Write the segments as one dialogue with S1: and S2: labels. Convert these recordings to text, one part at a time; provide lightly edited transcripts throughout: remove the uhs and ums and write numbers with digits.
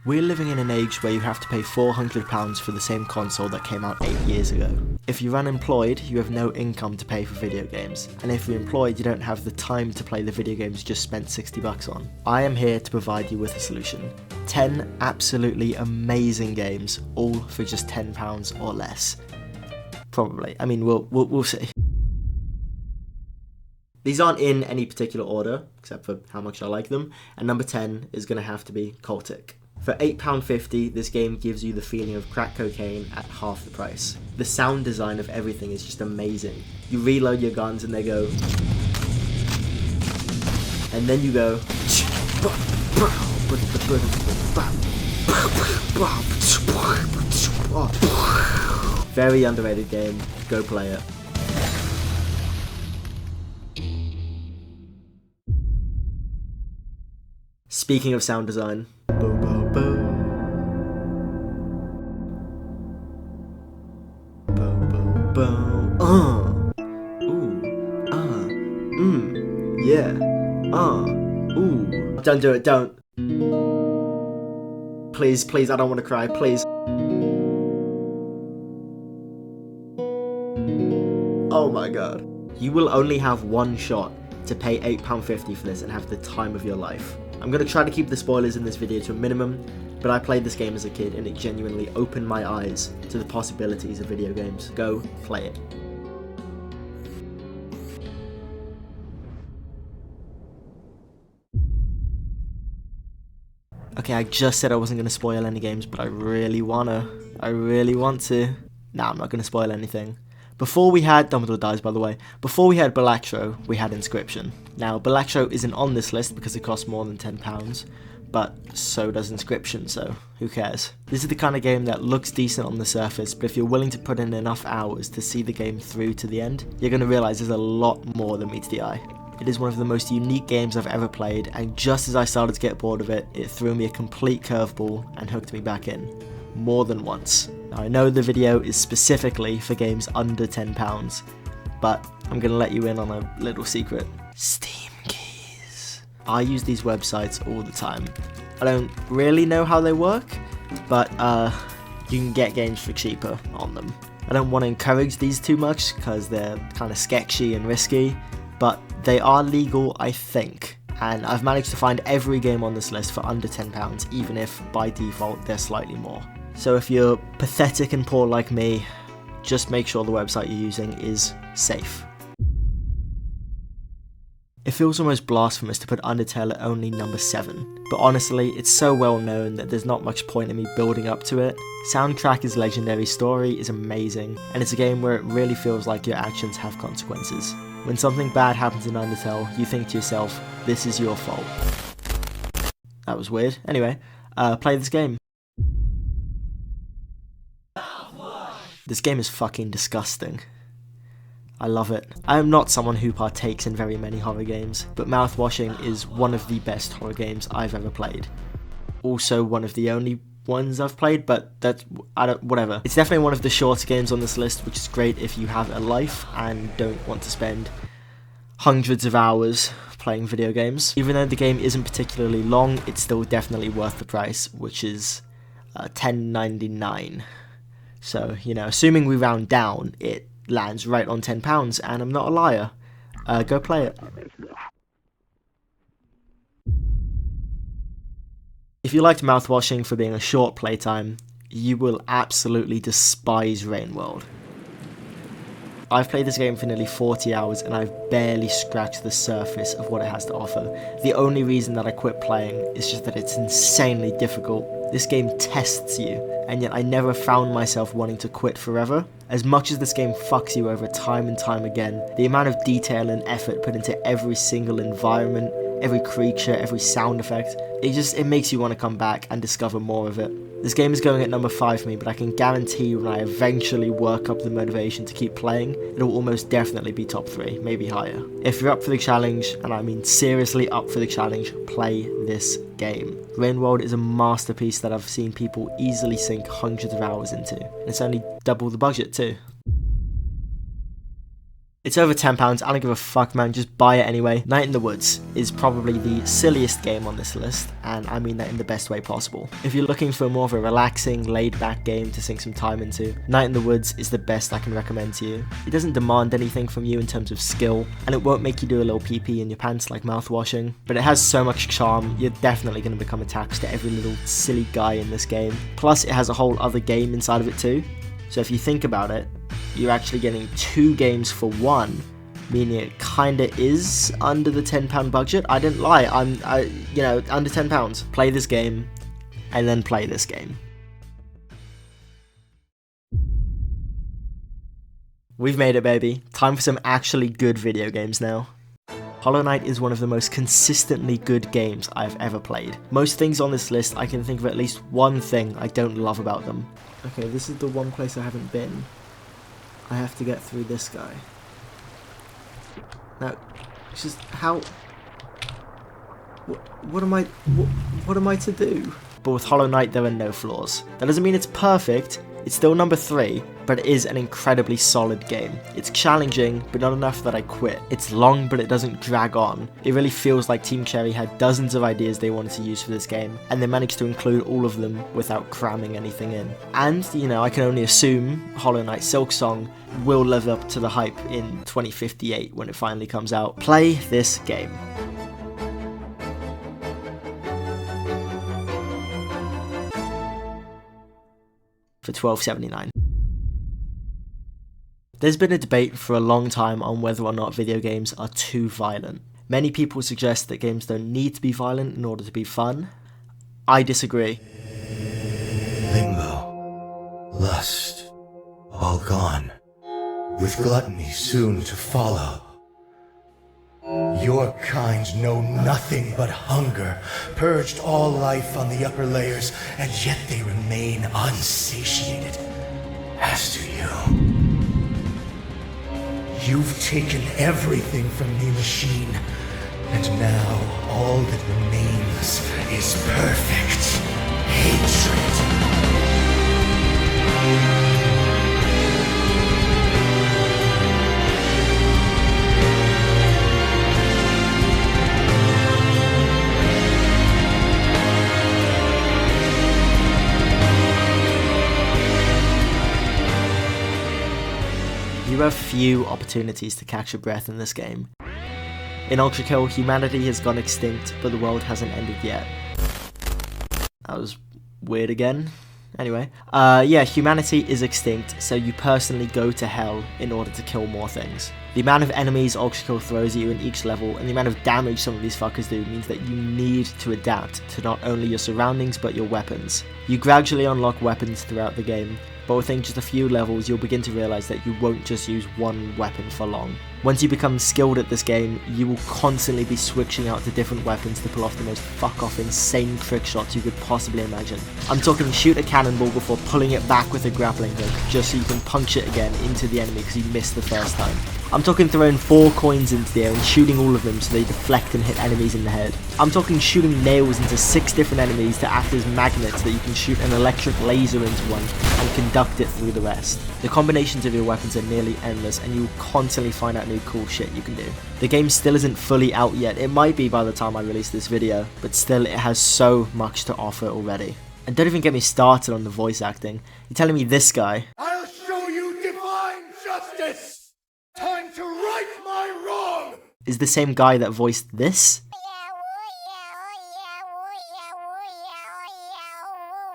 S1: We're living in an age where you have to pay £400 for the same console that came out 8 years ago. If you're unemployed, you have no income to pay for video games, and if you're employed, you don't have the time to play the video games you just spent $60 on. I am here to provide you with a solution. 10 absolutely amazing games, all for just £10 or less. Probably. I mean, we'll see. These aren't in any particular order, except for how much I like them, and number 10 is going to have to be Cultic. For £8.50, this game gives you the feeling of crack cocaine at half the price. The sound design of everything is just amazing. You reload your guns and they go... and then you go... Very underrated game, go play it. Speaking of sound design... Don't do it, don't. Please, please, I don't want to cry, please. Oh my god. You will only have one shot to pay £8.50 for this and have the time of your life. I'm going to try to keep the spoilers in this video to a minimum, but I played this game as a kid and it genuinely opened my eyes to the possibilities of video games. Go play it. Okay, I just said I wasn't going to spoil any games, but I really want to. Nah, I'm not going to spoil anything. Before we had, Dumbledore dies by the way, before we had Bellactro, we had Inscription. Now, Bellactro isn't on this list because it costs more than £10, but so does Inscription, so who cares? This is the kind of game that looks decent on the surface, but if you're willing to put in enough hours to see the game through to the end, you're going to realise there's a lot more than meets the eye. It is one of the most unique games I've ever played, and just as I started to get bored of it, it threw me a complete curveball and hooked me back in. More than once. Now, I know the video is specifically for games under £10, but I'm going to let you in on a little secret. Steam keys. I use these websites all the time. I don't really know how they work, but you can get games for cheaper on them. I don't want to encourage these too much because they're kind of sketchy and risky, but they are legal, I think, and I've managed to find every game on this list for under £10, even if by default they're slightly more. So if you're pathetic and poor like me, just make sure the website you're using is safe. It feels almost blasphemous to put Undertale at only number 7, but honestly, it's so well known that there's not much point in me building up to it. Soundtrack is legendary, story is amazing, and it's a game where it really feels like your actions have consequences. When something bad happens in Undertale, you think to yourself, this is your fault. That was weird. Anyway, play this game. This game is fucking disgusting. I love it. I am not someone who partakes in very many horror games, but Mouthwashing is one of the best horror games I've ever played. Also one of the only ones I've played, but whatever. It's definitely one of the shorter games on this list, which is great if you have a life and don't want to spend hundreds of hours playing video games. Even though the game isn't particularly long, it's still definitely worth the price, which is $10.99. So, you know, assuming we round down, it lands right on £10, and I'm not a liar. Go play it. If you liked Mouthwashing for being a short playtime, you will absolutely despise Rain World. I've played this game for nearly 40 hours and I've barely scratched the surface of what it has to offer. The only reason that I quit playing is just that it's insanely difficult. This game tests you, and yet I never found myself wanting to quit forever. As much as this game fucks you over time and time again, the amount of detail and effort put into every single environment, every creature, every sound effect, it makes you want to come back and discover more of it. This game is going at number 5 for me, but I can guarantee when I eventually work up the motivation to keep playing, it'll almost definitely be top 3, maybe higher. If you're up for the challenge, and I mean seriously up for the challenge, play this game. Rain World is a masterpiece that I've seen people easily sink hundreds of hours into, and it's only double the budget too. It's over £10, I don't give a fuck, man, just buy it anyway. Night in the Woods is probably the silliest game on this list, and I mean that in the best way possible. If you're looking for more of a relaxing, laid-back game to sink some time into, Night in the Woods is the best I can recommend to you. It doesn't demand anything from you in terms of skill, and it won't make you do a little pee-pee in your pants like mouthwashing, but it has so much charm, you're definitely going to become attached to every little silly guy in this game. Plus, it has a whole other game inside of it too, so if you think about it, you're actually getting 2 games for 1, meaning it kinda is under the £10 budget. I didn't lie, you know, under £10. Play this game, and then play this game. We've made it, baby. Time for some actually good video games now. Hollow Knight is one of the most consistently good games I've ever played. Most things on this list, I can think of at least one thing I don't love about them. Okay, this is the one place I haven't been. I have to get through this guy. Now, it's just how... What am I to do? But with Hollow Knight, there are no flaws. That doesn't mean it's perfect. It's still number 3, but it is an incredibly solid game. It's challenging, but not enough that I quit. It's long, but it doesn't drag on. It really feels like Team Cherry had dozens of ideas they wanted to use for this game, and they managed to include all of them without cramming anything in. And, you know, I can only assume Hollow Knight Silksong will live up to the hype in 2058 when it finally comes out. Play this game. For $12.79. There's been a debate for a long time on whether or not video games are too violent. Many people suggest that games don't need to be violent in order to be fun. I disagree.
S2: Limbo, lust, all gone, with gluttony soon to follow. Your kind know nothing but hunger, purged all life on the upper layers, and yet they remain unsatiated. As do you. You've taken everything from the machine, and now all that remains is perfect hatred.
S1: You have few opportunities to catch your breath in this game. In Ultra Kill, humanity has gone extinct, but the world hasn't ended yet. That was weird again. Anyway, yeah, humanity is extinct, so you personally go to hell in order to kill more things. The amount of enemies Ultra Kill throws at you in each level, and the amount of damage some of these fuckers do, means that you need to adapt to not only your surroundings, but your weapons. You gradually unlock weapons throughout the game, but within just a few levels you'll begin to realise that you won't just use one weapon for long. Once you become skilled at this game, you will constantly be switching out to different weapons to pull off the most fuck-off insane trick shots you could possibly imagine. I'm talking shoot a cannonball before pulling it back with a grappling hook, just so you can punch it again into the enemy because you missed the first time. I'm talking throwing 4 coins into the air and shooting all of them so they deflect and hit enemies in the head. I'm talking shooting nails into 6 different enemies to act as magnets so that you can shoot an electric laser into one and conduct it through the rest. The combinations of your weapons are nearly endless, and you will constantly find out new cool shit you can do. The game still isn't fully out yet. It might be by the time I release this video, but still it has so much to offer already. And don't even get me started on the voice acting. You're telling me this guy,
S2: I'll show you divine justice! Time to right my wrong!
S1: is the same guy that voiced this?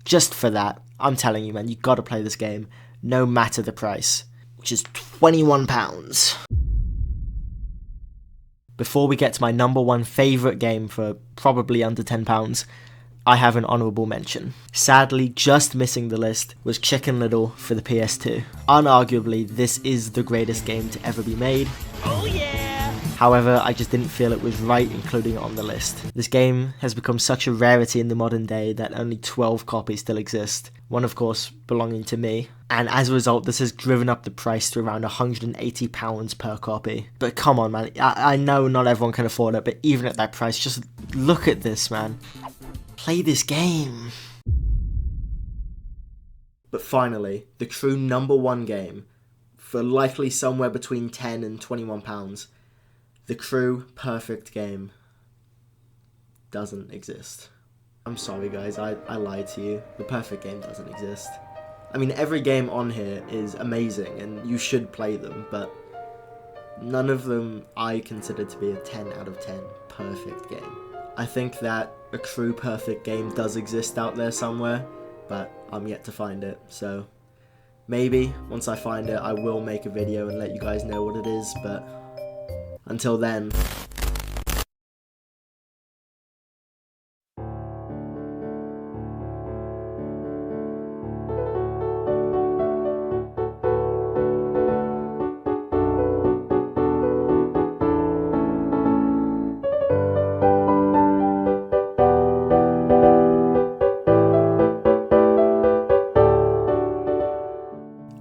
S1: Just for that, I'm telling you, man, you gotta play this game, no matter the price, which is £21. Before we get to my number 1 favourite game for probably under £10, I have an honourable mention. Sadly, just missing the list was Chicken Little for the PS2. Unarguably, this is the greatest game to ever be made. Oh yeah! However, I just didn't feel it was right including it on the list. This game has become such a rarity in the modern day that only 12 copies still exist, one of course belonging to me, and as a result this has driven up the price to around £180 per copy. But come on, man, I know not everyone can afford it, but even at that price, just look at this, man. Play this game. But finally, the true number 1 game for likely somewhere between £10 and £21. The Crew perfect game doesn't exist. I'm sorry guys, I lied to you. The perfect game doesn't exist. I mean, every game on here is amazing and you should play them, but none of them I consider to be a 10 out of 10 perfect game. I think that a Crew perfect game does exist out there somewhere, but I'm yet to find it, so maybe once I find it I will make a video and let you guys know what it is, but until then...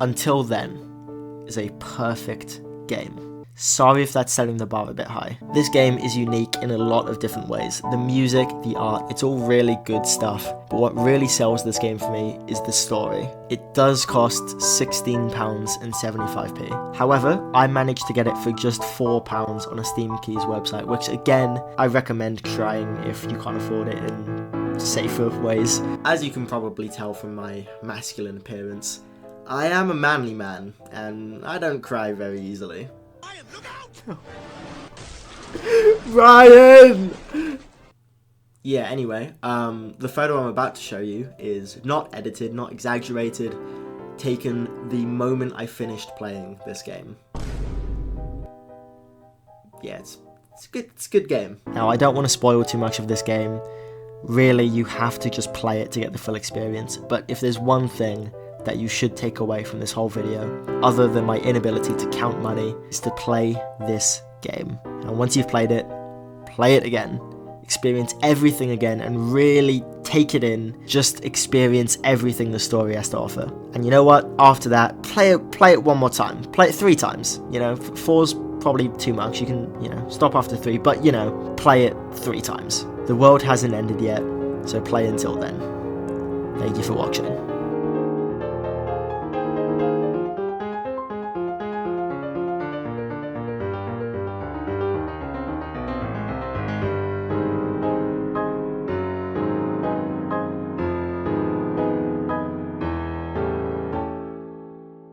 S1: Until Then is a perfect game. Sorry if that's setting the bar a bit high. This game is unique in a lot of different ways. The music, the art, it's all really good stuff. But what really sells this game for me is the story. It does cost £16.75p. However, I managed to get it for just £4 on a Steam Keys website, which again, I recommend trying if you can't afford it in safer ways. As you can probably tell from my masculine appearance, I am a manly man, and I don't cry very easily. Ryan, look out! Ryan! Yeah, anyway, the photo I'm about to show you is not edited, not exaggerated, taken the moment I finished playing this game. Yeah, it's a good game. Now, I don't want to spoil too much of this game. Really, you have to just play it to get the full experience, but if there's one thing that you should take away from this whole video, other than my inability to count money, is to play this game. And once you've played it, play it again. Experience everything again and really take it in. Just experience everything the story has to offer. And you know what? After that, play it one more time. Play it 3 times. You know, 4's probably too much. You can, stop after 3, but play it 3 times. The world hasn't ended yet, so play until then. Thank you for watching.